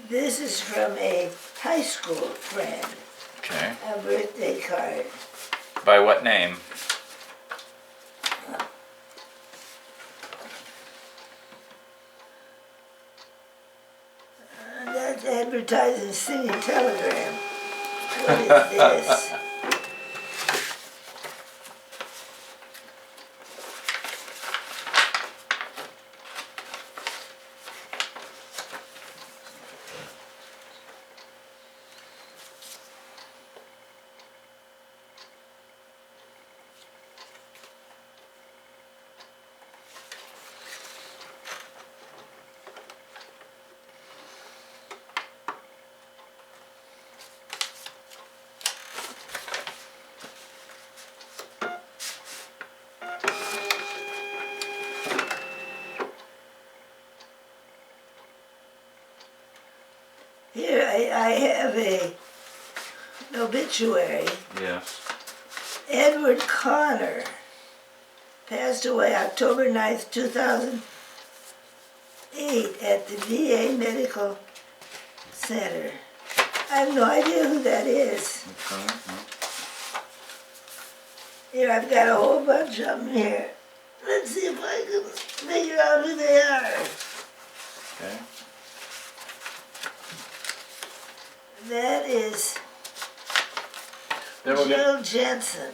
This is from a high school friend, Okay. a birthday card. By what name? That's advertising City Telegram. What is this? Here I have an obituary. Yes. Edward Connor passed away October 9th, 2008 at the VA Medical Center. I have no idea who that is. Okay. Here, I've got a whole bunch of them here. Let's see if I can figure out who they are. Okay. That is Then we'll get. Jill Jensen.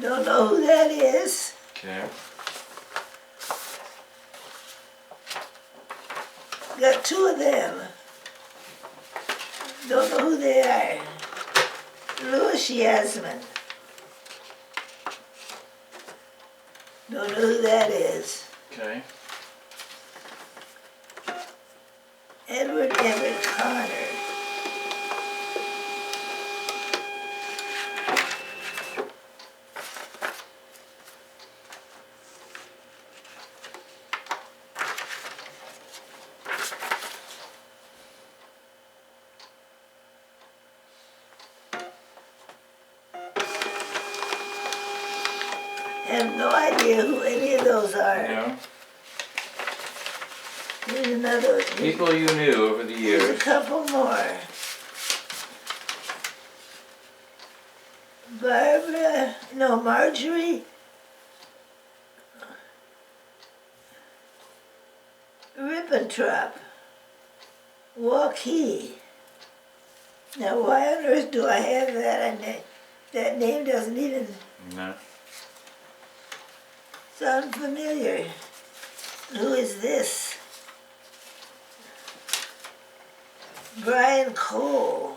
Don't know who that is. Okay. Got two of them. Don't know who they are. Louis Yasmin. Don't know who that is. Okay. Edward Connor. I have no idea who any of those are. Yeah. Here's another one. People you knew over the Here's a years. couple more. Marjorie Ribbentrop, Waukee. Now, why on earth do I have that? That name doesn't even No. sound familiar. Who is this? Brian Cole.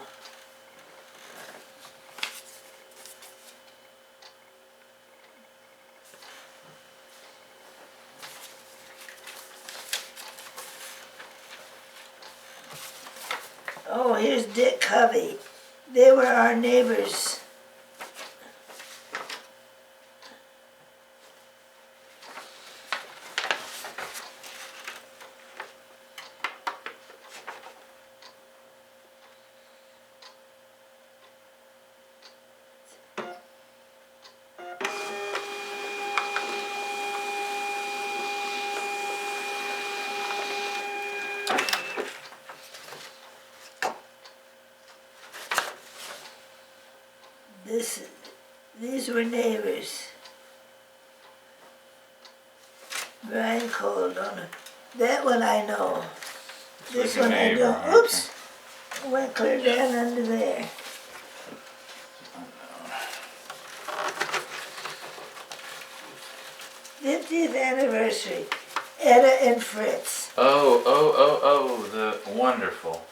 Oh, here's Dick Covey. They were our neighbors. These were neighbors. Brian Cole, don't know. That one I know. This like a one I neighbor, don't. okay. Oops! Went clear down under there. Oh, 50th anniversary. Etta and Fritz. the wonderful.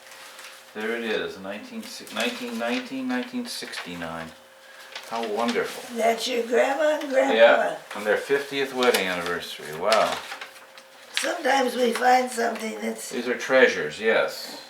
There it is, 1969. How wonderful. That's your grandma and grandpa. Yeah, on their 50th wedding anniversary. Wow. Sometimes we find something that's... These are treasures, yes.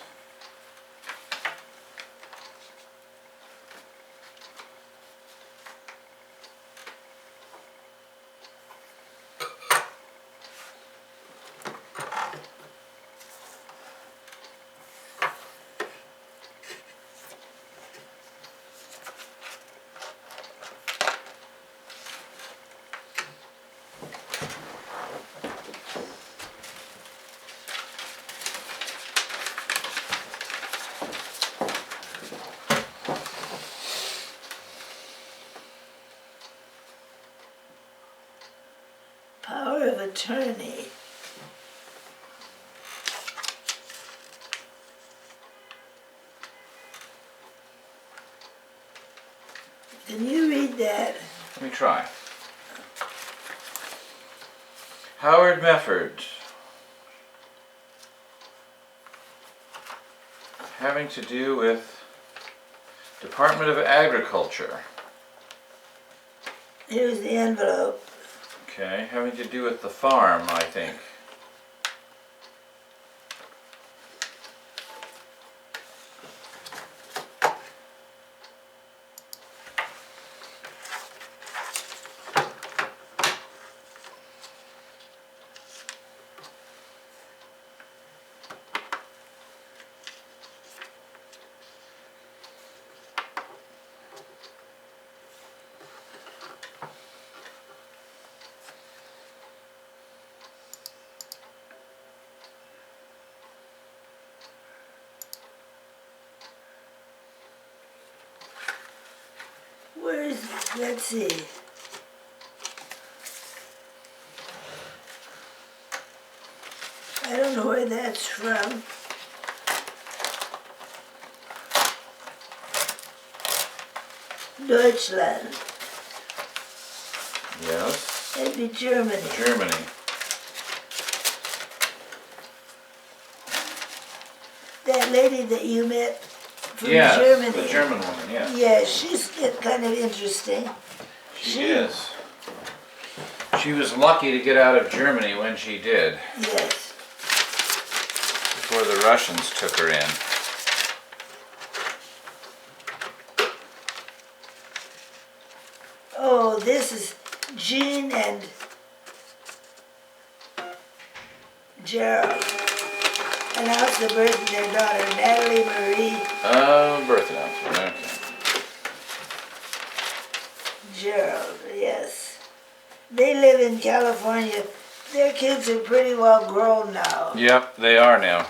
Power of attorney. Can you read that? Let me try. Howard Mefford. Having to do with Department of Agriculture. Here's the envelope. Okay, having to do with the farm, I think. Where is, let's see. I don't know where that's from. Deutschland. Yes. That'd be Germany. Germany. That lady that you met from Yes, Germany. the German woman, yes. Yeah, she's kind of interesting. She is. She was lucky to get out of Germany when she did, Yes. before the Russians took her in. Oh, this is Jean and Gerald. Announced the birth of their daughter, Natalie Marie Oh, birth announcement, okay. Gerald, yes. They live in California. Their kids are pretty well grown now. Yep, they are now.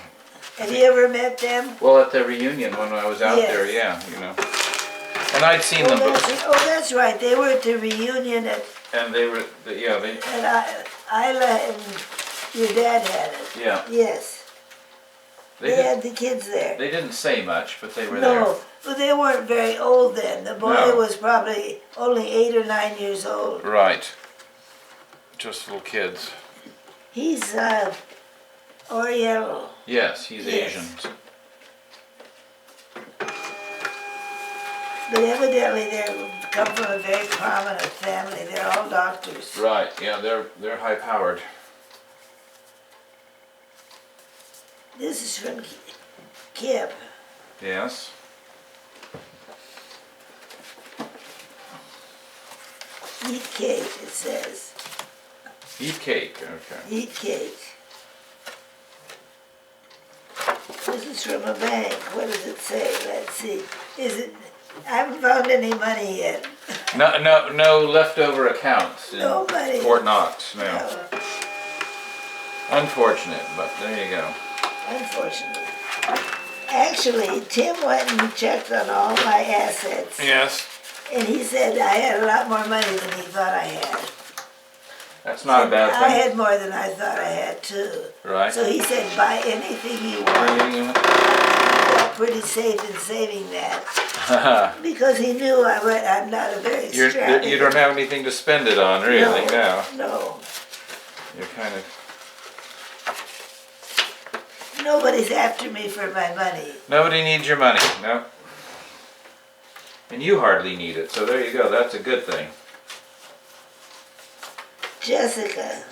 Have you ever met them? Well, at the reunion when I was out Yes. there, yeah, you know. And I'd seen Oh, them, that's right. They were at the reunion and they were, yeah, they, at Isla, and your dad had it. yeah. Yes. They, They did, had the kids there. they didn't say much, but they were there. No, but they weren't very old then. The boy No. was probably only 8 or 9 years old. Right. Just little kids. He's Oriental. Yes, he's Yes. Asian. But evidently they come from a very prominent family. They're all doctors. Right, yeah, they're high powered. This is from Kip. Yes. Eat cake, it says. Eat cake, okay. Eat cake. This is from a bank. What does it say? Let's see. Is it? I haven't found any money yet. No leftover accounts in No money. Fort Knox, no. No, Unfortunate, but there you go. unfortunately. Actually, Tim went and checked on all my assets, Yes. and he said I had a lot more money than he thought I had. That's not a bad I thing. had more than I thought I had too. Right. So he said, buy anything you want. I felt pretty safe in saving that because he knew I'm not a very extravagant. You don't have anything to spend it on, really, now. No. You're kind of... Nobody's after me for my money. Nobody needs your money, no. And you hardly need it, so there you go. That's a good thing. Jessica.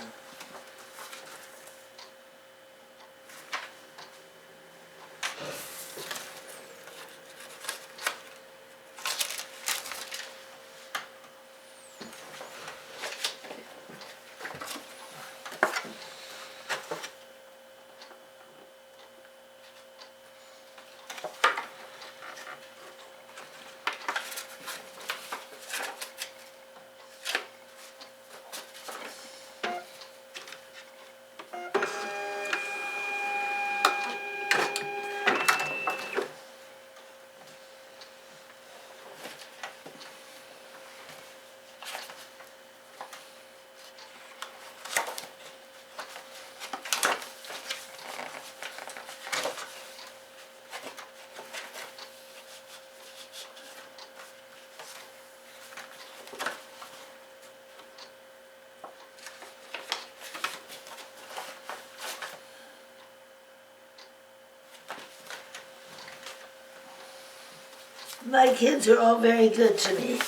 My kids are all very good to me.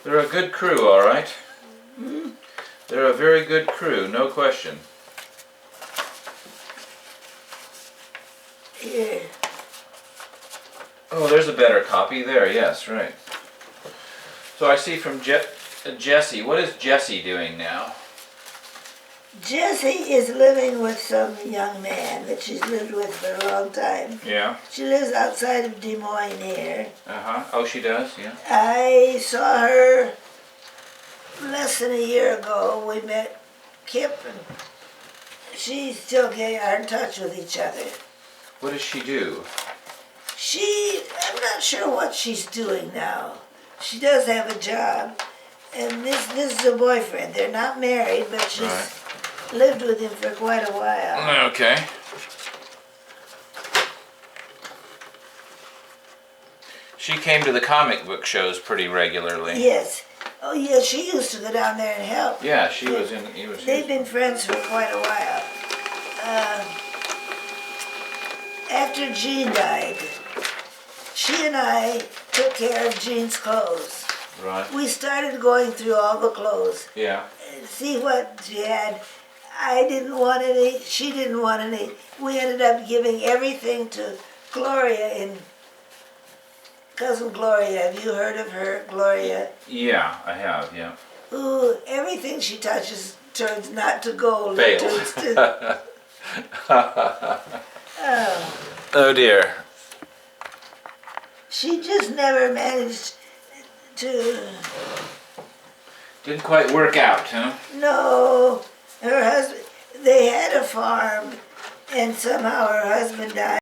They're a good crew, all right. They're a very good crew, no question. Here. Oh, there's a better copy there. Yes, right. So I see from Jessie. What is Jessie doing now? Jessie is living with some young man that she's lived with for a long time. Yeah. She lives outside of Des Moines here. Uh-huh. Oh, she does? Yeah. I saw her less than a year ago. We met Kip, and she still are in touch with each other. What does she do? I'm not sure what she's doing now. She does have a job, and this is a boyfriend. They're not married, but she's lived with him for quite a while. Okay. She came to the comic book shows pretty regularly. Yes. Oh, yeah, she used to go down there and help. Yeah, she was. They've been friends for quite a while. After Jean died, she and I took care of Jean's clothes. Right. We started going through all the clothes. Yeah. See what she had. I didn't want any, she didn't want any. We ended up giving everything to Gloria in Cousin Gloria. Have you heard of her, Gloria? Yeah, I have, yeah. Who, everything she touches turns not to gold. Fails. It turns to, oh. Oh dear. She just never managed to. Didn't quite work out, huh? No, her husband, they had a farm, and somehow her husband died.